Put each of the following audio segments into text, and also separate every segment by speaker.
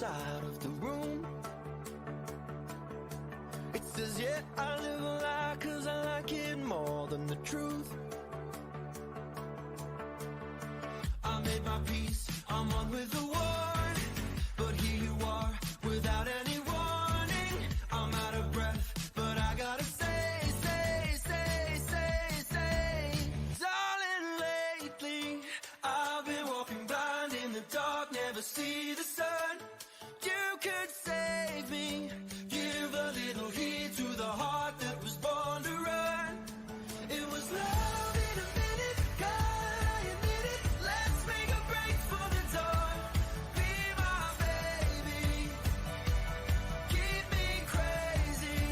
Speaker 1: side of the room. It says, yeah, I live a lie 'cause I like it more than the truth. I made my peace, I'm on with the war, but here you are without any warning. I'm out of breath, but I gotta say, darling, lately I've been walking blind in the dark, never see the sun. You could save me, give a little heed to the heart that was born to run. It was love in a minute, God, I admit it. Let's make a break for the dawn. Be my baby, keep me crazy.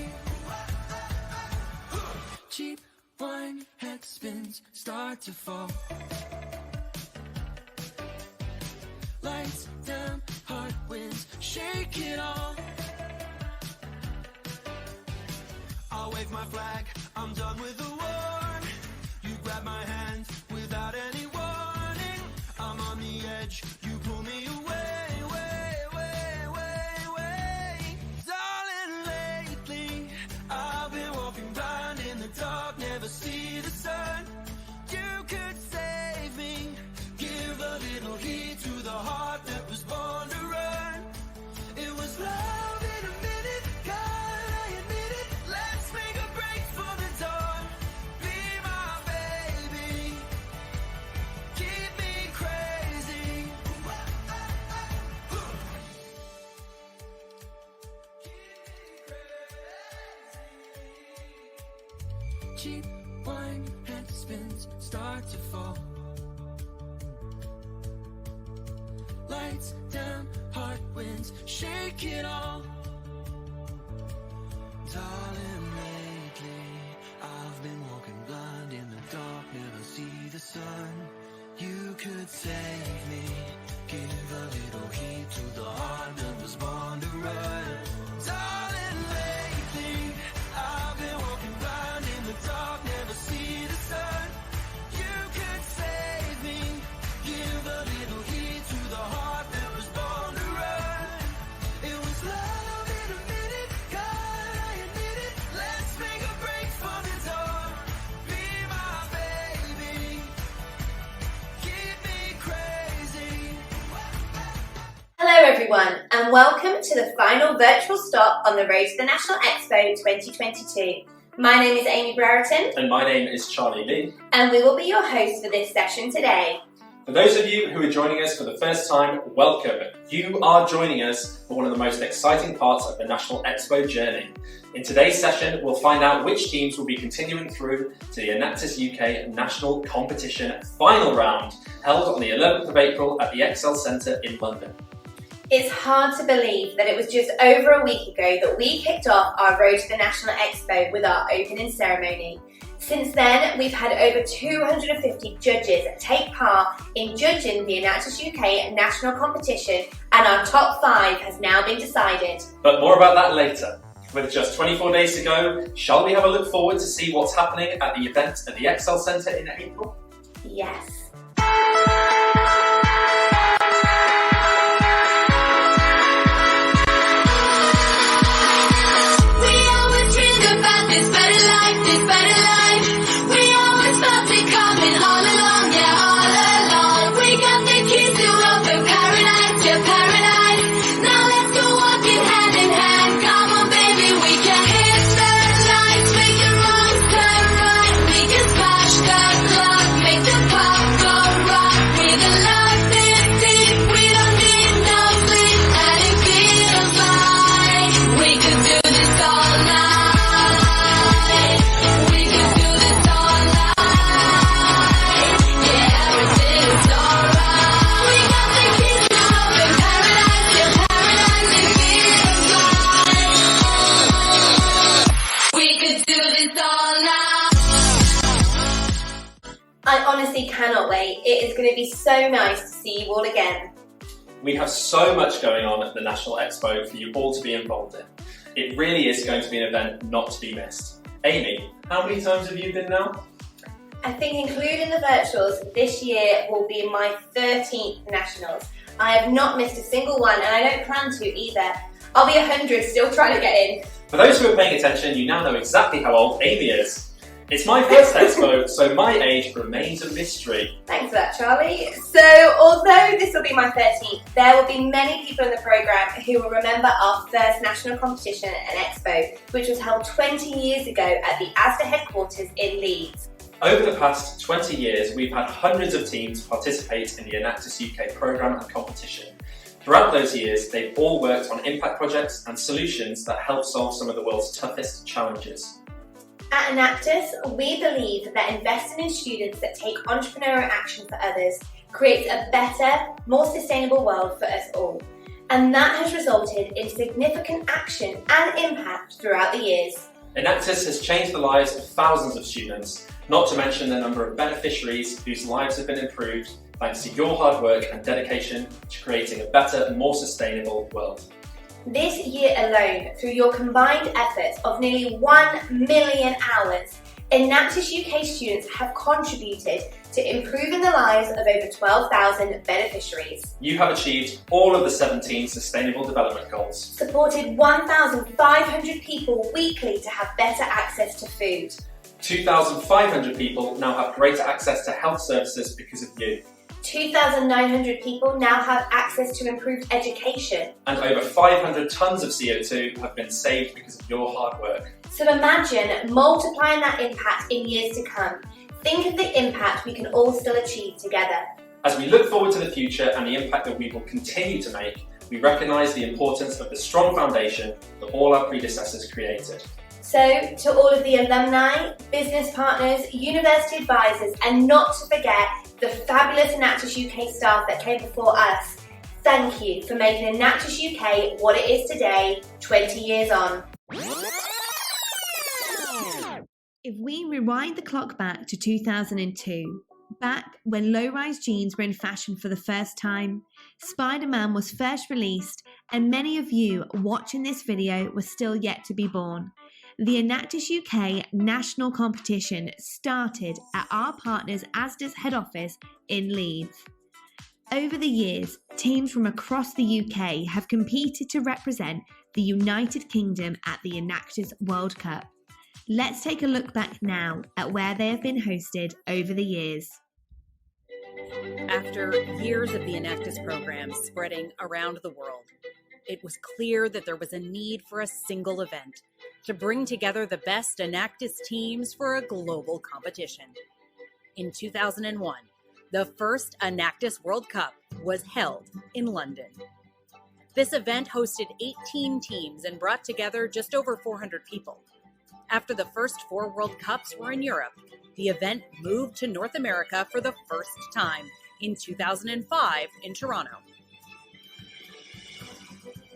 Speaker 1: Cheap wine, head spins, start to fall. Lights down, heart wins, shake it all. I'll wave my flag, I'm done with the war. You grab my hand without any warning. I'm on the edge, you pull me away, way. Darling, lately I've been walking blind in the dark, never see the sun. You could save me, give a little heed to the heart that was born to run. It was love in a minute, God, I admit it. Let's make a break for the dawn. Be my baby, keep me crazy. Cheap wine, head spins, start to fall. Lights down, heart wins, shake it all. Darling, lately I've been walking blind in the dark, never see the sun. You could save me, give a little heed to the heart that was born to run. Darling, lately I've been walking blind in the dark, never see the sun. You could save me, give a little heed to the heart that was born to run. It was love in a minute, God, I admit it. Let's make a break for the dawn. Be my baby, keep me crazy.
Speaker 2: Hello everyone and welcome to the final virtual stop on the road to the National Expo 2022. My name is Amy Brereton
Speaker 3: And my name is Charlie Lee.
Speaker 2: and we will be your hosts for this session today.
Speaker 3: For those of you who are joining us for the first time, welcome. You are joining us for one of the most exciting parts of the National Expo journey. In today's session, we'll find out which teams will be continuing through to the Enactus UK National Competition Final Round, held on the 11th of April at the Excel Centre in London.
Speaker 2: It's hard to believe that it was just over a week ago that we kicked off our road to the National Expo with our opening ceremony. Since then, we've had over 250 judges take part in judging the Enactus UK national competition, and our top 5 has now been decided.
Speaker 3: But more about that later. With just 24 days to go, shall we have a look forward to see what's happening at the event at the Excel Centre in April?
Speaker 2: Yes.
Speaker 4: This better life, this better life. We always felt it coming all along, yeah, all along. We got the keys to open paradise, yeah, paradise. Now let's go walking hand in hand. Come on, baby, we can hit the lights, make the wrongs turn right. We can smash the clock, make the pop go rock. With a love this deep, we don't need no sleep, and it feels like we could do this all night.
Speaker 2: I honestly cannot wait. It is going to be so nice to see you all again.
Speaker 3: We have so much going on at the National Expo for you all to be involved in. It really is going to be an event not to be missed. Amy, how many times have you been now?
Speaker 2: I think including the virtuals, this year will be my 13th Nationals. I have not missed a single one, and I don't plan to either. I'll be 100 still trying to get in.
Speaker 3: For those who are paying attention, you now know exactly how old Amy is. It's my first expo, so my age remains a mystery.
Speaker 2: Thanks for that, Charlie. So, although this will be my 13th, there will be many people in the programme who will remember our first national competition and expo, which was held 20 years ago at the ASDA headquarters in Leeds.
Speaker 3: Over the past 20 years, we've had hundreds of teams participate in the Enactus UK programme and competition. Throughout those years, they've all worked on impact projects and solutions that help solve some of the world's toughest challenges.
Speaker 2: At Enactus, we believe that investing in students that take entrepreneurial action for others creates a better, more sustainable world for us all. And that has resulted in significant action and impact throughout the years.
Speaker 3: Enactus has changed the lives of thousands of students, not to mention the number of beneficiaries whose lives have been improved thanks to your hard work and dedication to creating a better, more sustainable world.
Speaker 2: This year alone, through your combined efforts of nearly 1 million hours, Enactus UK students have contributed to improving the lives of over 12,000 beneficiaries.
Speaker 3: You have achieved all of the 17 Sustainable Development Goals.
Speaker 2: Supported 1,500 people weekly to have better access to food.
Speaker 3: 2,500 people now have greater access to health services because of you.
Speaker 2: 2,900 people now have access to improved education.
Speaker 3: And over 500 tonnes of CO2 have been saved because of your hard work.
Speaker 2: So imagine multiplying that impact in years to come. Think of the impact we can all still achieve together.
Speaker 3: As we look forward to the future and the impact that we will continue to make, we recognise the importance of the strong foundation that all our predecessors created.
Speaker 2: So, to all of the alumni, business partners, university advisors, and not to forget the fabulous Enactus UK staff that came before us, thank you for making Enactus UK what it is today, 20 years on.
Speaker 5: If we rewind the clock back to 2002, back when low-rise jeans were in fashion for the first time, Spider-Man was first released, and many of you watching this video were still yet to be born, the Enactus UK national competition started at our partners ASDA's head office in Leeds. Over the years, teams from across the UK have competed to represent the United Kingdom at the Enactus World Cup. Let's take a look back now at where they have been hosted over the years.
Speaker 6: After years of the Enactus program spreading around the world, it was clear that there was a need for a single event to bring together the best Enactus teams for a global competition. In 2001, the first Enactus World Cup was held in London. This event hosted 18 teams and brought together just over 400 people. After the first 4 World Cups were in Europe, the event moved to North America for the first time in 2005 in Toronto.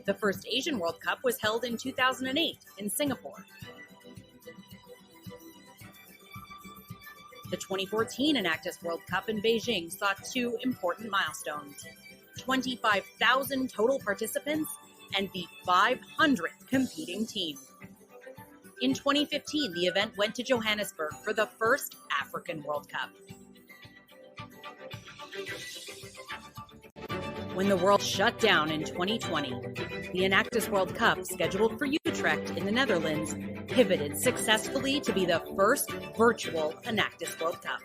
Speaker 6: The first Asian World Cup was held in 2008 in Singapore. The 2014 Enactus World Cup in Beijing saw 2 important milestones: 25,000 total participants and the 500th competing team. In 2015, the event went to Johannesburg for the first African World Cup. When the world shut down in 2020, the Enactus World Cup, scheduled for Utrecht in the Netherlands, pivoted successfully to be the first virtual Enactus World Cup.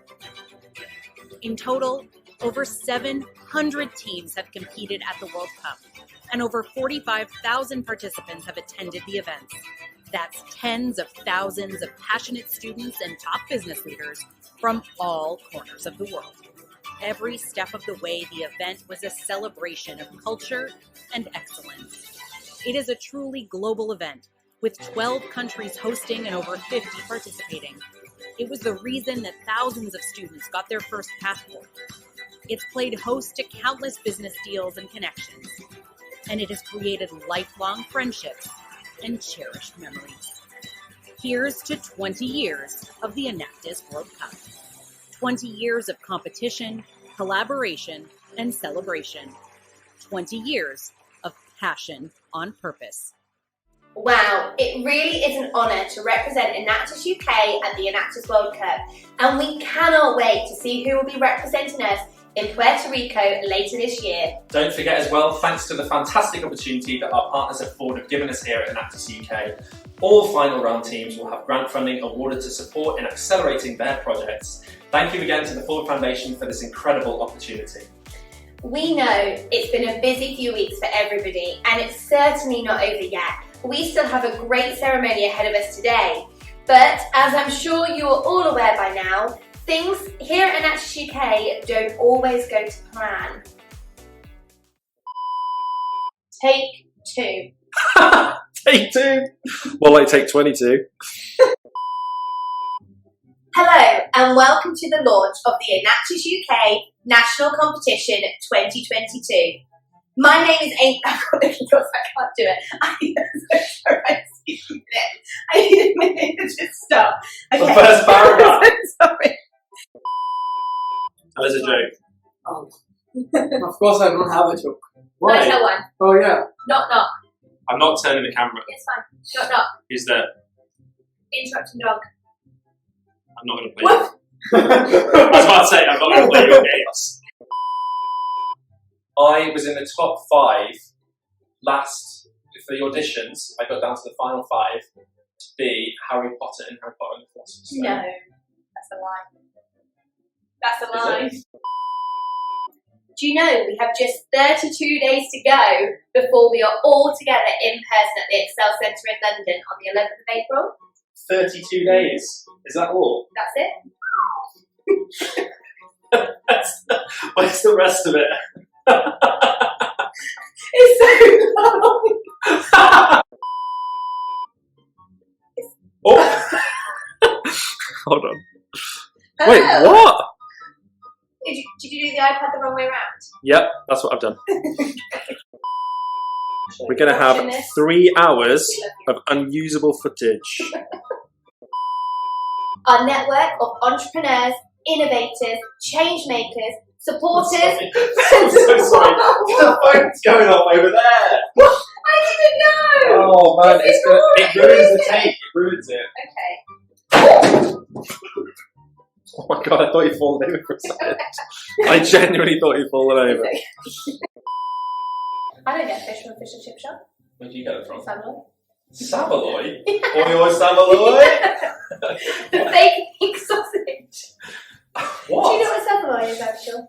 Speaker 6: In total, over 700 teams have competed at the World Cup, and over 45,000 participants have attended the events. That's tens of thousands of passionate students and top business leaders from all corners of the world. Every step of the way, the event was a celebration of culture and excellence. It is a truly global event, with 12 countries hosting and over 50 participating. It was the reason that thousands of students got their first passport. It's played host to countless business deals and connections, and it has created lifelong friendships and cherished memories. Here's to 20 years of the Enactus World Cup. 20 years of competition, collaboration, and celebration. 20 years of passion on purpose.
Speaker 2: Wow, it really is an honour to represent Enactus UK at the Enactus World Cup, and we cannot wait to see who will be representing us in Puerto Rico later this year.
Speaker 3: Don't forget as well, thanks to the fantastic opportunity that our partners at Ford have given us here at Enactus UK, all final round teams will have grant funding awarded to support in accelerating their projects. Thank you again to the Ford Foundation for this incredible opportunity.
Speaker 2: We know it's been a busy few weeks for everybody, and it's certainly not over yet. We still have a great ceremony ahead of us today. But as I'm sure you are all aware by now, things here at Enactus UK don't always go to plan. Take 2.
Speaker 3: Take 2? More like take 22.
Speaker 2: Hello and welcome to the launch of the Enactus UK National Competition 2022. My name is Amy. I've got the giggles, I can't do it. I need a minute to just stop. Okay.
Speaker 3: The first paragraph.
Speaker 2: Sorry.
Speaker 3: That was a joke.
Speaker 7: Oh. Of course I don't have a joke.
Speaker 3: Why?
Speaker 2: Let's have one.
Speaker 7: Oh yeah.
Speaker 2: Knock knock.
Speaker 3: I'm not turning the camera.
Speaker 2: It's fine. Knock knock.
Speaker 3: Who's there?
Speaker 2: Interrupting dog.
Speaker 3: I'm not going to play you. I was about to say, I'm not going to play your games. I was in the top 5 last, for the auditions. I got down to the final 5 to be Harry Potter and Harry Potter and the Philosopher's Stone.
Speaker 2: No, that's a lie. That's a lie. Do you know we have just 32 days to go before we are all together in person at the Excel Centre in London on the 11th of April?
Speaker 3: 32 days. Is that all?
Speaker 2: That's it.
Speaker 3: Where's the rest of it?
Speaker 2: It's so long.
Speaker 3: Oh! Hold on.
Speaker 2: Hello.
Speaker 3: Wait, what?
Speaker 2: Did you do the iPad the wrong way around?
Speaker 3: Yep, that's what I've done. We're going to have 3 hours of unusable footage.
Speaker 2: Our network of entrepreneurs, innovators, change makers, supporters.
Speaker 3: I'm so sorry. The phone's going off over there.
Speaker 2: I didn't know.
Speaker 3: Oh man, it ruins the tape. It ruins it.
Speaker 2: Okay.
Speaker 3: Oh my god, I thought you'd fallen over for a second. I genuinely thought you'd fallen over.
Speaker 2: I don't get fish from a fish and chip shop.
Speaker 3: Where do you get it from?
Speaker 2: Samuel.
Speaker 3: Saveloy? Or your Saveloy?
Speaker 2: The fake pink sausage.
Speaker 3: What?
Speaker 2: Do you know what Saveloy is, actually?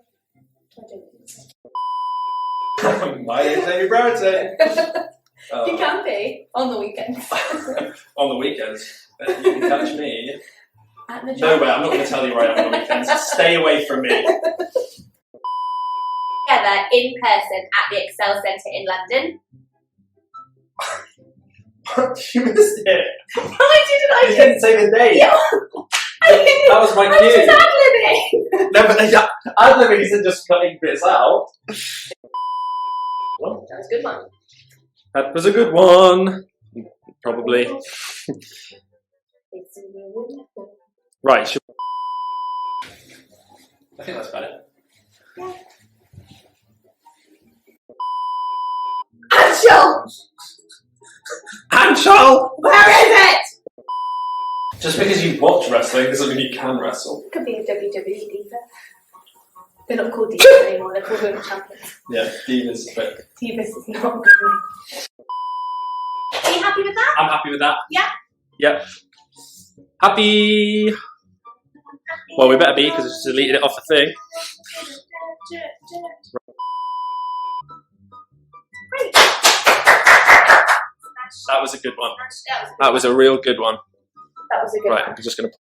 Speaker 2: I don't think so.
Speaker 3: My name's Amy Brownson.
Speaker 2: You can be on the weekends.
Speaker 3: On the weekends. You can catch me.
Speaker 2: At the
Speaker 3: No way, I'm not going to tell you where I am on the weekends. Stay away from me.
Speaker 2: Together in person at the Excel Centre in London.
Speaker 3: You missed it.
Speaker 2: I
Speaker 3: You didn't say the date.
Speaker 2: Yeah.
Speaker 3: That was my
Speaker 2: I
Speaker 3: cue.
Speaker 2: was ad-libbing.
Speaker 3: No, but ad-libbing isn't just cutting bits out. Well,
Speaker 2: That was a good one.
Speaker 3: that was a good one. Probably. Right. I think that's better.
Speaker 2: Anshul!
Speaker 3: Anshul!
Speaker 2: Where is it?
Speaker 3: Just because you watch wrestling doesn't mean you can wrestle.
Speaker 2: Could be a WWE diva. They're not called divas anymore, they're called women champions.
Speaker 3: Yeah, divas, but
Speaker 2: Divas is not good. Are you happy with that?
Speaker 3: I'm happy with that.
Speaker 2: Yeah.
Speaker 3: Yep. Happy. Well, we better be because it's deleted it off the thing.
Speaker 2: Great.
Speaker 3: That was a good one. That was a real good one.
Speaker 2: That was a good
Speaker 3: Right,
Speaker 2: one.
Speaker 3: I'm just going to.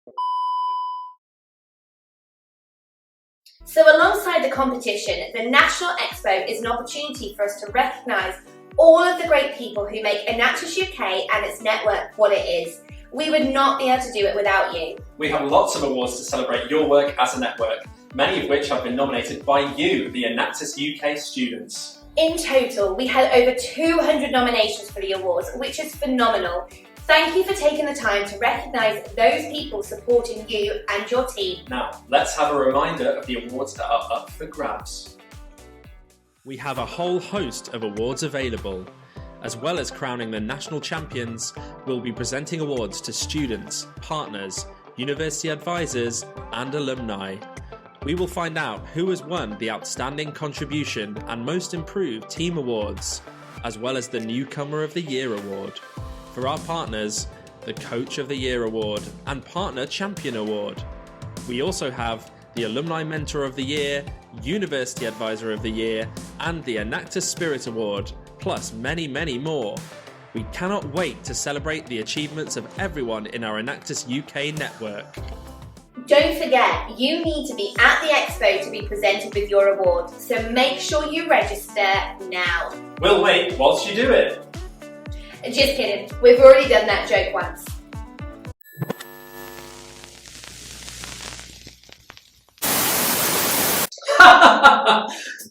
Speaker 2: So alongside the competition, the National Expo is an opportunity for us to recognise all of the great people who make Enactus UK and its network what it is. We would not be able to do it without you.
Speaker 3: We have lots of awards to celebrate your work as a network, many of which have been nominated by you, the Enactus UK students.
Speaker 2: In total, we had over 200 nominations for the awards, which is phenomenal. Thank you for taking the time to recognise those people supporting you and your team.
Speaker 3: Now, let's have a reminder of the awards that are up for grabs.
Speaker 8: We have a whole host of awards available. As well as crowning the national champions, we'll be presenting awards to students, partners, university advisors and alumni. we will find out who has won the Outstanding Contribution and Most Improved Team Awards, as well as the Newcomer of the Year Award. For our partners, the Coach of the Year Award and Partner Champion Award. We also have the Alumni Mentor of the Year, University Advisor of the Year, and the Enactus Spirit Award, plus many, many more. We cannot wait to celebrate the achievements of everyone in our Enactus UK network.
Speaker 2: Don't forget, you need to be at the expo to be presented with your award, so make sure you register now.
Speaker 3: We'll wait whilst you do it.
Speaker 2: Just kidding, we've already done that joke once.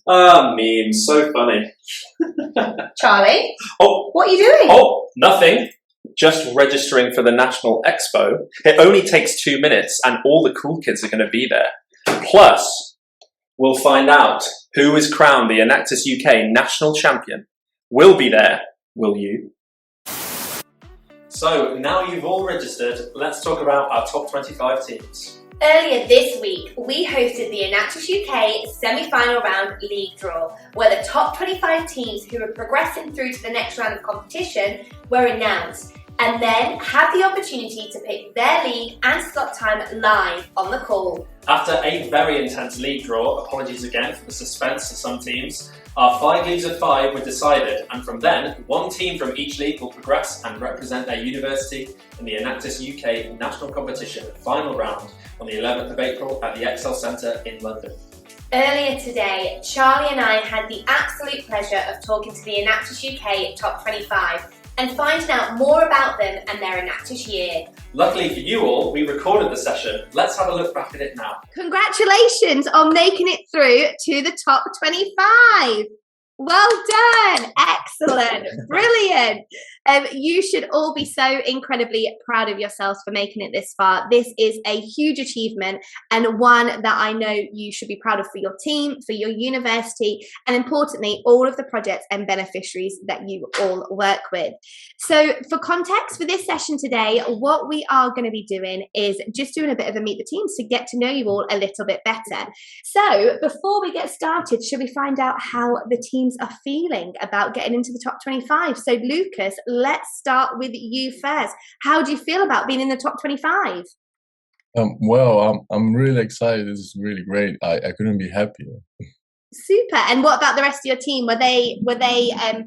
Speaker 3: Memes, so funny.
Speaker 2: Charlie,
Speaker 3: Oh,
Speaker 2: what are you doing?
Speaker 3: oh, nothing. Just registering for the National Expo. It only takes 2 minutes and all the cool kids are going to be there. Plus, we'll find out who is crowned the Enactus UK National Champion. We'll be there, will you? So, now you've all registered, let's talk about our top 25 teams.
Speaker 2: Earlier this week, we hosted the Enactus UK semi-final round league draw, where the top 25 teams who were progressing through to the next round of competition were announced, and then had the opportunity to pick their league and slot time live on the call.
Speaker 3: After a very intense league draw, apologies again for the suspense to some teams, our 5 leagues of 5 were decided, and from then, 1 team from each league will progress and represent their university in the Enactus UK National Competition final round on the 11th of April at the Excel Centre in London.
Speaker 2: Earlier today, Charlie and I had the absolute pleasure of talking to the Enactus UK Top 25 and finding out more about them and their Enactus year.
Speaker 3: Luckily for you all, we recorded the session. Let's have a look back at it now.
Speaker 2: Congratulations on making it through to the top 25. Well done, excellent, brilliant. You should all be so incredibly proud of yourselves for making it this far. This is a huge achievement and one that I know you should be proud of for your team, for your university, and importantly, all of the projects and beneficiaries that you all work with. So for context for this session today, what we are going to be doing is just doing a bit of a meet the teams to get to know you all a little bit better. So before we get started, should we find out how the teams are feeling about getting into the top 25? So Lucas, let's start with you first. How do you feel about being in the top 25?
Speaker 9: Well, I'm really excited. This is really great. I couldn't be happier.
Speaker 2: Super. And what about the rest of your team? Were they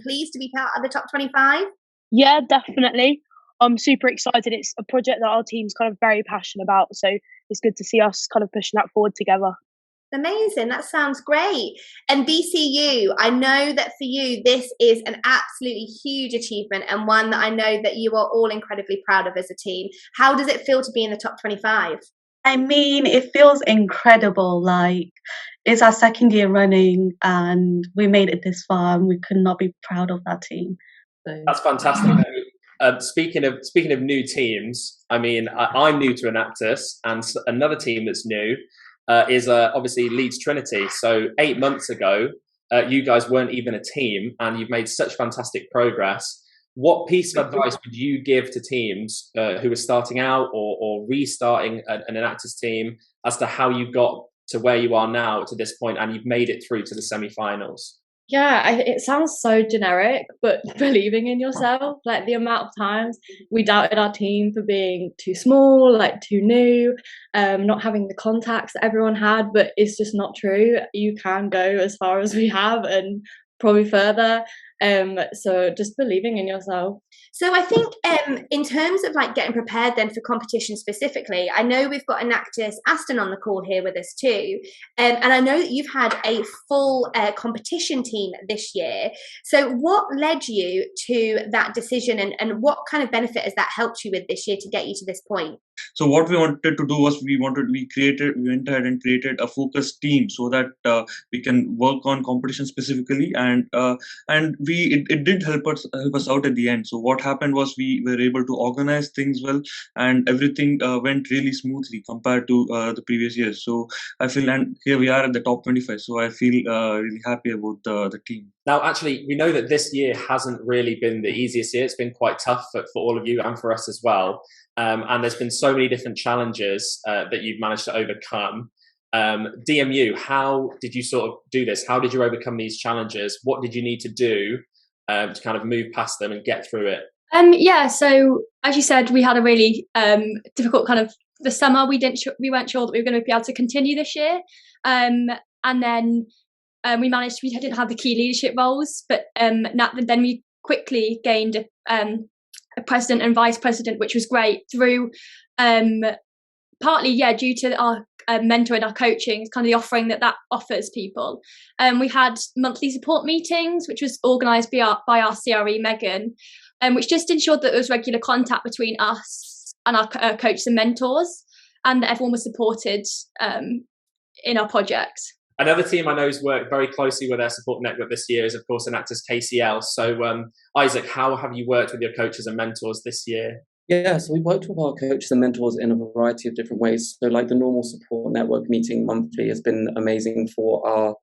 Speaker 2: pleased to be part of the top 25?
Speaker 10: Yeah, definitely. I'm super excited. It's a project that our team's kind of very passionate about, so it's good to see us kind of pushing that forward together.
Speaker 2: Amazing, that sounds great. And BCU, I know that for you, this is an absolutely huge achievement and one that I know that you are all incredibly proud of as a team. How does it feel to be in the top 25?
Speaker 11: I mean, it feels incredible. Like, it's our second year running and we made it this far and we could not be proud of that team. So.
Speaker 12: That's fantastic. Speaking of new teams, I mean, I'm new to Enactus, and another team that's new is obviously Leeds Trinity. So 8 months ago, you guys weren't even a team, and you've made such fantastic progress. What piece of advice would you give to teams who are starting out or restarting an Enactus team as to how you got to where you are now to this point, and you've made it through to the semi-finals?
Speaker 13: Yeah, it sounds so generic, but believing in yourself, like the amount of times we doubted our team for being too small, like too new, not having the contacts that everyone had, but it's just not true. You can go as far as we have and probably further. So just believing in yourself.
Speaker 2: So I think in terms of like getting prepared then for competition specifically, I know we've got Enactus Aston on the call here with us too. And I know that you've had a full competition team this year. So what led you to that decision and what kind of benefit has that helped you with this year to get you to this point?
Speaker 14: So what we wanted to do was we went ahead and created a focused team so that we can work on competition specifically, and it did help us out at the end. So what happened was we were able to organize things well, and everything went really smoothly compared to the previous years. So I feel, and here we are at the top 25. So I feel really happy about the team.
Speaker 12: Now, actually, we know that this year hasn't really been the easiest year. It's been quite tough for all of you and for us as well. And there's been so many different challenges that you've managed to overcome. DMU, how did you sort of do this? How did you overcome these challenges? What did you need to do to kind of move past them and get through it?
Speaker 13: Yeah, so as you said, we had a really difficult kind of the summer. We weren't sure that we were going to be able to continue this year, and then we managed. We didn't have the key leadership roles, but then we quickly gained a president and vice president, which was great through partly due to our mentor and our coaching, kind of the offering that offers people. We had monthly support meetings, which was organised by our CRE Megan, which just ensured that there was regular contact between us and our coaches and mentors, and that everyone was supported in our project.
Speaker 12: Another team I know has worked very closely with our support network this year is, of course, Enactus KCL. So, Isaac, how have you worked with your coaches and mentors this year?
Speaker 15: Yeah, so we worked with our coaches and mentors in a variety of different ways. So like the normal support network meeting monthly has been amazing for our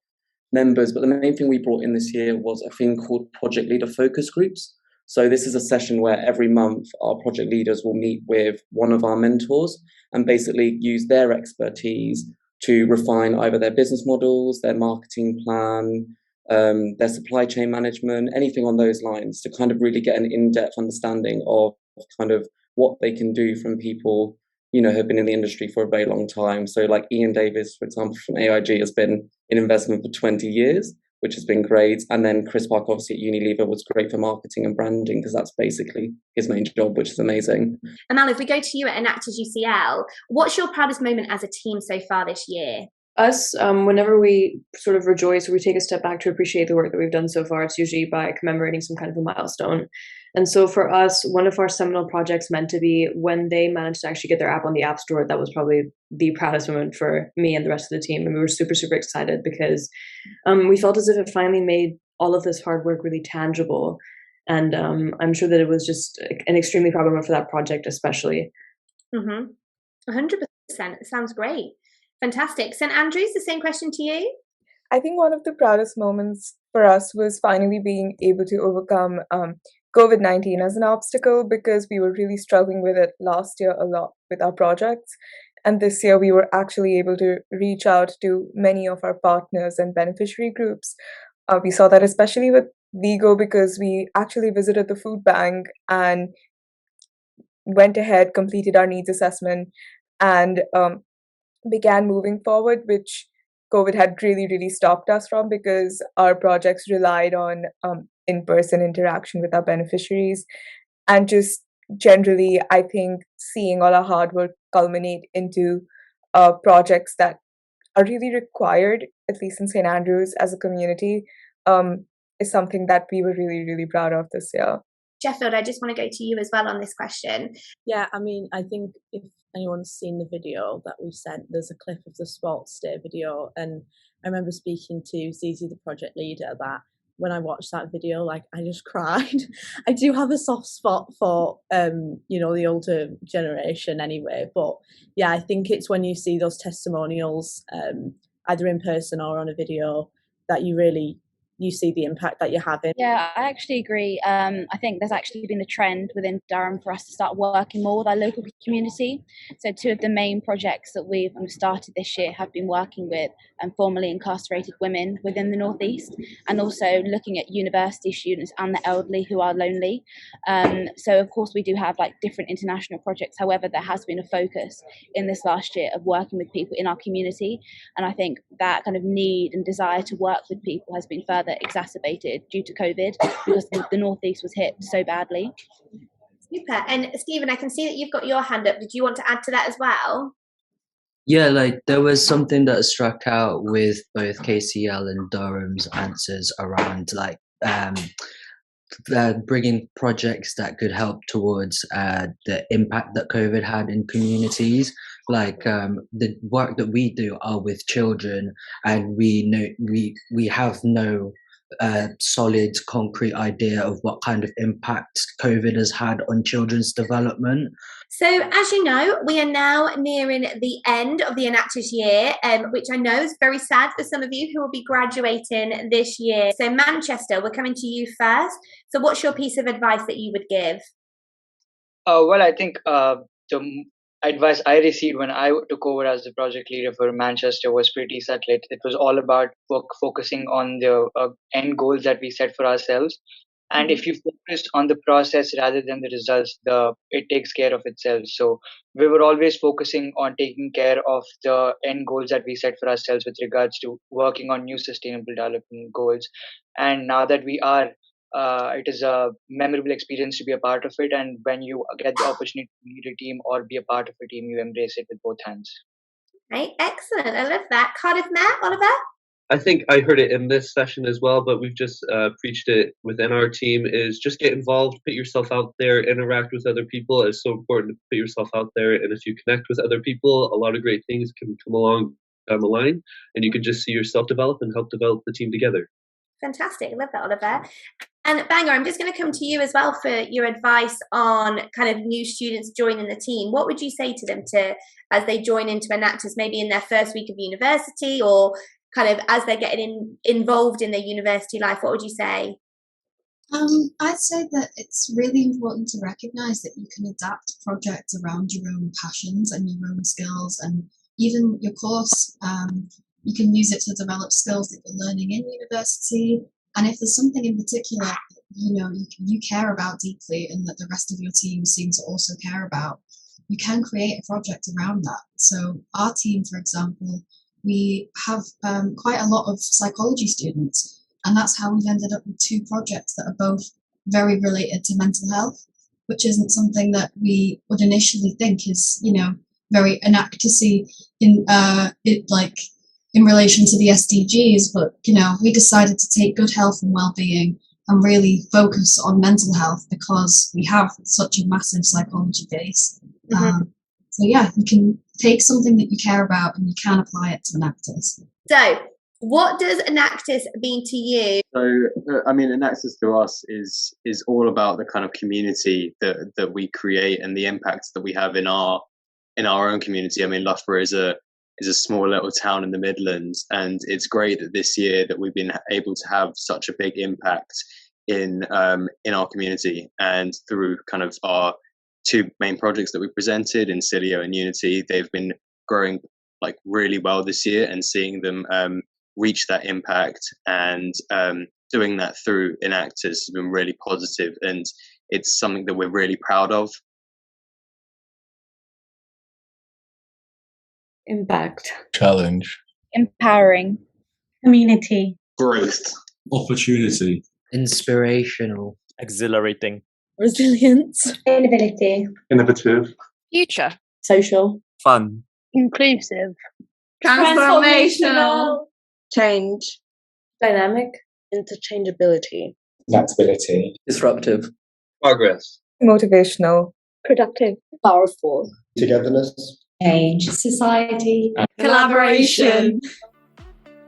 Speaker 15: members. But the main thing we brought in this year was a thing called project leader focus groups. So this is a session where every month our project leaders will meet with one of our mentors and basically use their expertise to refine either their business models, their marketing plan, their supply chain management, anything on those lines, to kind of really get an in-depth understanding of kind of what they can do from people, who have been in the industry for a very long time. So like Ian Davis, for example, from AIG has been in investment for 20 years, which has been great. And then Chris Park, obviously at Unilever, was great for marketing and branding because that's basically his main job, which is amazing.
Speaker 2: Amal, if we go to you at Enactus UCL, what's your proudest moment as a team so far this year?
Speaker 16: Us, whenever we sort of rejoice or we take a step back to appreciate the work that we've done so far, it's usually by commemorating some kind of a milestone. And so for us, one of our seminal projects meant to be when they managed to actually get their app on the App Store. That was probably the proudest moment for me and the rest of the team. And we were super, super excited because we felt as if it finally made all of this hard work really tangible. And I'm sure that it was just an extremely proud moment for that project, especially.
Speaker 2: 100%. It sounds great. Fantastic. St. Andrews, the same question to you.
Speaker 17: I think one of the proudest moments for us was finally being able to overcome COVID-19 as an obstacle, because we were really struggling with it last year a lot with our projects. And this year we were actually able to reach out to many of our partners and beneficiary groups. We saw that especially with Vigo, because we actually visited the food bank and went ahead, completed our needs assessment, and began moving forward, which COVID had really, really stopped us from, because our projects relied on in-person interaction with our beneficiaries. And just generally, I think seeing all our hard work culminate into projects that are really required, at least in St. Andrews as a community, is something that we were really, really proud of this year.
Speaker 2: Sheffield, I just want to go to you as well on this question.
Speaker 18: Yeah, I mean, I think if anyone's seen the video that we've sent, there's a clip of the sports day video, and I remember speaking to Zizi, the project leader, that when I watched that video, like, I just cried. I do have a soft spot for the older generation anyway, but yeah, I think it's when you see those testimonials either in person or on a video that you see the impact that you're having.
Speaker 19: Yeah, I actually agree. I think there's actually been a trend within Durham for us to start working more with our local community. So two of the main projects that we've started this year have been working with formerly incarcerated women within the Northeast, and also looking at university students and the elderly who are lonely. So of course we do have like different international projects. However, there has been a focus in this last year of working with people in our community. And I think that kind of need and desire to work with people has been further exacerbated due to COVID, because the Northeast was hit so badly.
Speaker 2: Super. And Stephen, I can see that you've got your hand up. Did you want to add to that as well?
Speaker 20: Yeah, like there was something that struck out with both KCL and Durham's answers around like bringing projects that could help towards the impact that COVID had in communities. Like the work that we do are with children, and we know we have no solid, concrete idea of what kind of impact COVID has had on children's development.
Speaker 2: So, as you know, we are now nearing the end of the Enactus year, which I know is very sad for some of you who will be graduating this year. So, Manchester, we're coming to you first. So, what's your piece of advice that you would give?
Speaker 21: Well, I think advice I received when I took over as the project leader for Manchester was pretty subtle. It was all about focusing on the end goals that we set for ourselves. And if you focused on the process rather than the results, it takes care of itself. So we were always focusing on taking care of the end goals that we set for ourselves with regards to working on new sustainable development goals. And now that we are, it is a memorable experience to be a part of it. And when you get the opportunity to lead a team or be a part of a team, you embrace it with both hands.
Speaker 2: Right, excellent. I love that. Cardiff Mayor, Oliver?
Speaker 22: I think I heard it in this session as well, but we've just preached it within our team, is just get involved, put yourself out there, interact with other people. It's so important to put yourself out there. And if you connect with other people, a lot of great things can come along down the line, and you can just see yourself develop and help develop the team together.
Speaker 2: Fantastic. I love that, Oliver. And Bangor, I'm just going to come to you as well for your advice on kind of new students joining the team. What would you say to them as they join into Enactus, maybe in their first week of university, or kind of as they're getting involved in their university life? What would you say?
Speaker 23: I'd say that it's really important to recognise that you can adapt projects around your own passions and your own skills, and even your course. You can use it to develop skills that you're learning in university. And if there's something in particular that, you care about deeply and that the rest of your team seem to also care about, you can create a project around that. So our team, for example, we have quite a lot of psychology students, and that's how we've ended up with 2 projects that are both very related to mental health, which isn't something that we would initially think is, very Enactus-y in relation to the SDGs, but we decided to take good health and well-being and really focus on mental health because we have such a massive psychology base. So yeah, you can take something that you care about and you can apply it to Enactus.
Speaker 2: So, what does Enactus mean to you?
Speaker 24: So, Enactus to us is all about the kind of community that we create and the impact that we have in our own community. Loughborough is a small little town in the Midlands, and it's great that this year that we've been able to have such a big impact in our community, and through kind of our 2 main projects that we presented in Cilio and Unity, they've been growing really well this year, and seeing them reach that impact and doing that through Enactus has been really positive, and it's something that we're really proud of.
Speaker 13: Impact.
Speaker 9: Challenge.
Speaker 19: Empowering.
Speaker 11: Community.
Speaker 24: Growth.
Speaker 9: Opportunity.
Speaker 20: Inspirational.
Speaker 25: Exhilarating.
Speaker 13: Resilience.
Speaker 11: Sustainability.
Speaker 24: Innovative.
Speaker 19: Future.
Speaker 13: Social.
Speaker 25: Fun.
Speaker 10: Inclusive.
Speaker 11: Transformational.
Speaker 13: Change. Dynamic. Interchangeability.
Speaker 24: Adaptability.
Speaker 12: Disruptive.
Speaker 14: Progress.
Speaker 17: Motivational.
Speaker 10: Productive.
Speaker 13: Powerful.
Speaker 24: Togetherness.
Speaker 11: Change. Society.
Speaker 13: Collaboration.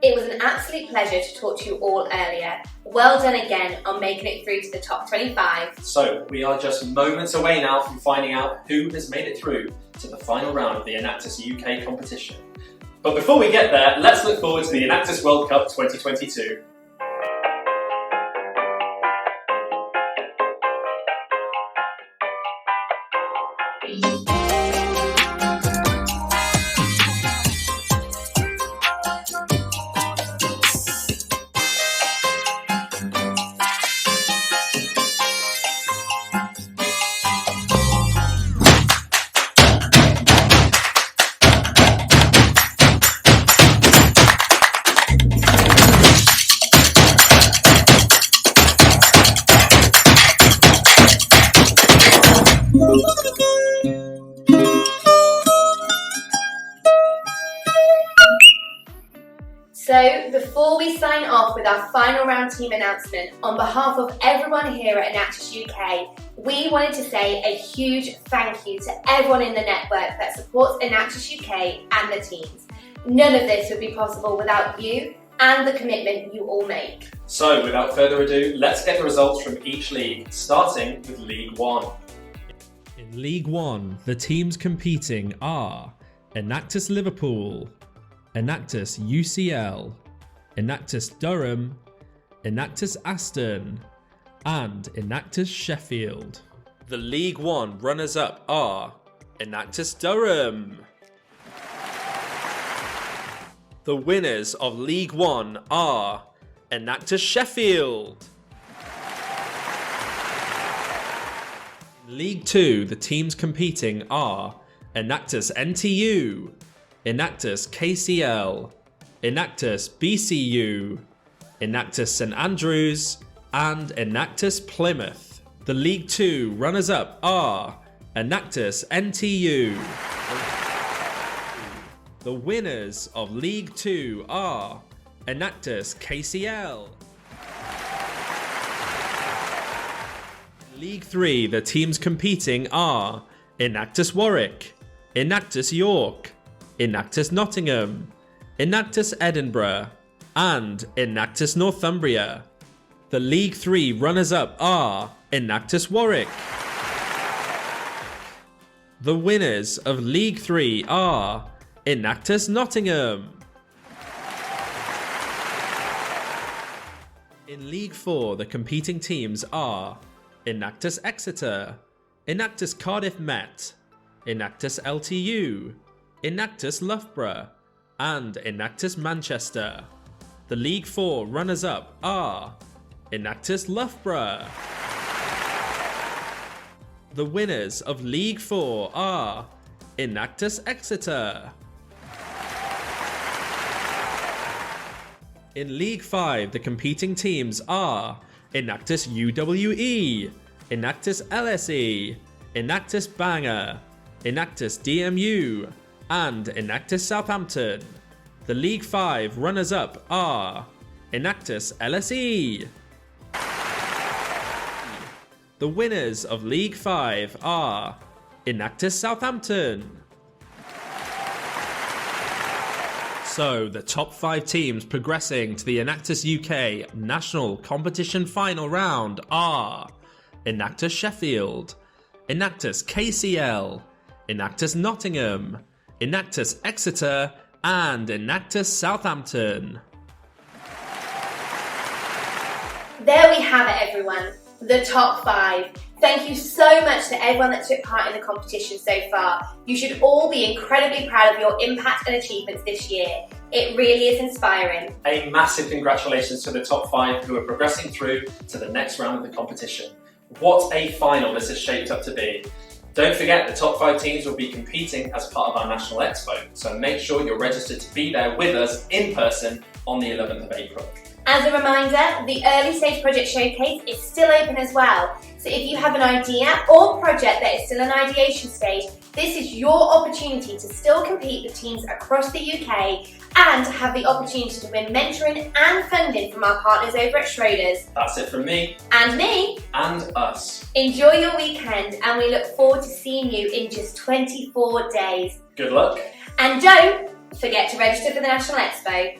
Speaker 2: It was an absolute pleasure to talk to you all earlier. Well done again on making it through to the top 25.
Speaker 3: So we are just moments away now from finding out who has made it through to the final round of the Enactus UK competition. But before we get there, let's look forward to the Enactus World Cup 2022.
Speaker 2: So, before we sign off with our final round team announcement, on behalf of everyone here at Enactus UK, we wanted to say a huge thank you to everyone in the network that supports Enactus UK and the teams. None of this would be possible without you and the commitment you all make.
Speaker 3: So, without further ado, let's get the results from each league, starting with League 1.
Speaker 8: In League 1, the teams competing are Enactus Liverpool, Enactus UCL, Enactus Durham, Enactus Aston, and Enactus Sheffield. The League 1 runners-up are Enactus Durham. The winners of League 1 are Enactus Sheffield. In League 2, the teams competing are Enactus NTU, Enactus KCL, Enactus BCU, Enactus St Andrews, and Enactus Plymouth. The League 2 runners-up are Enactus NTU. The winners of League 2 are Enactus KCL. In League 3, the teams competing are Enactus Warwick, Enactus York, Enactus Nottingham, Enactus Edinburgh, and Enactus Northumbria. The League 3 runners-up are Enactus Warwick. The winners of League 3 are Enactus Nottingham. In League 4, the competing teams are Enactus Exeter, Enactus Cardiff Met, Enactus LTU, Enactus Loughborough, and Enactus Manchester. The League 4 runners-up are Enactus Loughborough. The winners of League 4 are Enactus Exeter. In League 5, the competing teams are Enactus UWE, Enactus LSE, Enactus Bangor, Enactus DMU, and Enactus Southampton. The League 5 runners-up are Enactus LSE. The winners of League 5 are Enactus Southampton. So, the top 5 teams progressing to the Enactus UK National Competition Final Round are Enactus Sheffield, Enactus KCL, Enactus Nottingham, Enactus Exeter, and Enactus Southampton.
Speaker 2: There we have it, everyone. The top 5. Thank you so much to everyone that took part in the competition so far. You should all be incredibly proud of your impact and achievements this year. It really is inspiring.
Speaker 3: A massive congratulations to the top 5 who are progressing through to the next round of the competition. What a final this has shaped up to be. Don't forget, the top 5 teams will be competing as part of our National Expo, so make sure you're registered to be there with us in person on the 11th of April.
Speaker 2: As a reminder, the Early Stage Project Showcase is still open as well. So if you have an idea or project that is still in ideation stage, this is your opportunity to still compete with teams across the UK and to have the opportunity to win mentoring and funding from our partners over at Schroders.
Speaker 3: That's it from me.
Speaker 2: And me.
Speaker 3: And us.
Speaker 2: Enjoy your weekend, and we look forward to seeing you in just 24 days.
Speaker 3: Good luck.
Speaker 2: And don't forget to register for the National Expo.